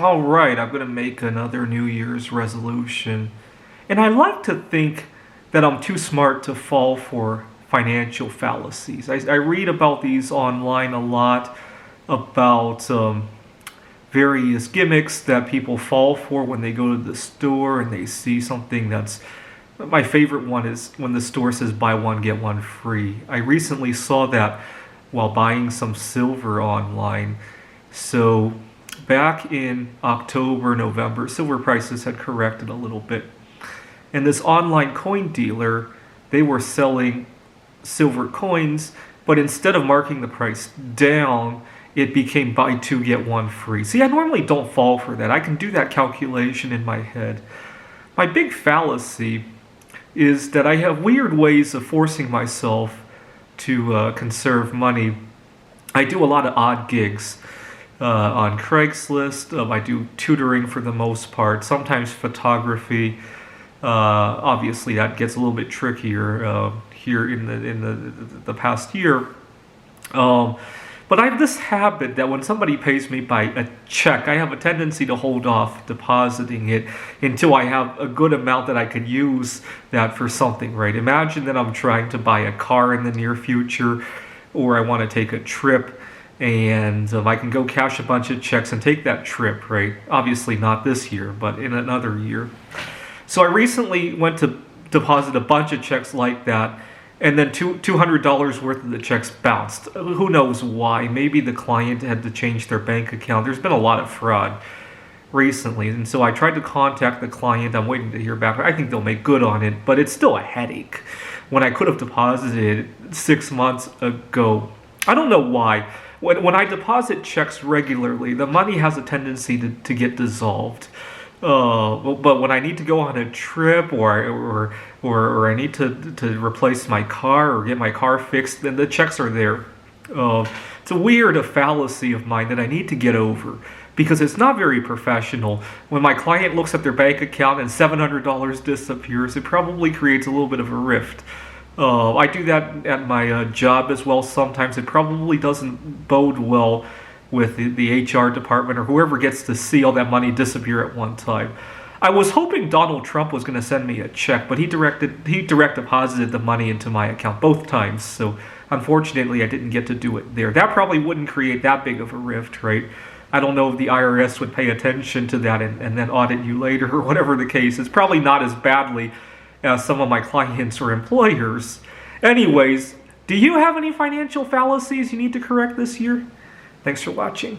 All right, I'm going to make another New Year's resolution. And I like to think that I'm too smart to fall for financial fallacies. I read about these online a lot, about various gimmicks that people fall for when they go to the store and they see something that's. My favorite one is when the store says buy one, get one free. I recently saw that while buying some silver online. So back in October, November, silver prices had corrected a little bit. And this online coin dealer, they were selling silver coins, but instead of marking the price down, it became buy two, get one free. See, I normally don't fall for that. I can do that calculation in my head. My big fallacy is that I have weird ways of forcing myself to conserve money. I do a lot of odd gigs on Craigslist. I do tutoring for the most part, sometimes photography. Obviously, that gets a little bit trickier here in the past year. But I have this habit that when somebody pays me by a check, I have a tendency to hold off depositing it until I have a good amount that I could use that for something, right? Imagine that I'm trying to buy a car in the near future, or I want to take a trip, and I can go cash a bunch of checks and take that trip, right? Obviously not this year, but in another year. So I recently went to deposit a bunch of checks like that, and then $200 worth of the checks bounced. Who knows why? Maybe the client had to change their bank account. There's been a lot of fraud recently, and so I tried to contact the client. I'm waiting to hear back. I think they'll make good on it, but it's still a headache when I could have deposited 6 months ago. I don't know why. When I deposit checks regularly, the money has a tendency to get dissolved. But when I need to go on a trip or I need to replace my car or get my car fixed, then the checks are there. It's a weird fallacy of mine that I need to get over because it's not very professional. When my client looks at their bank account and $700 disappears, it probably creates a little bit of a rift. I do that at my job as well sometimes. It probably doesn't bode well with the HR department or whoever gets to see all that money disappear at one time. I was hoping Donald Trump was going to send me a check, but he direct deposited the money into my account both times. So unfortunately, I didn't get to do it there. That probably wouldn't create that big of a rift, right? I don't know if the IRS would pay attention to that and then audit you later or whatever the case. It's probably not as badly as some of my clients or employers. Anyways, do you have any financial fallacies you need to correct this year? Thanks for watching.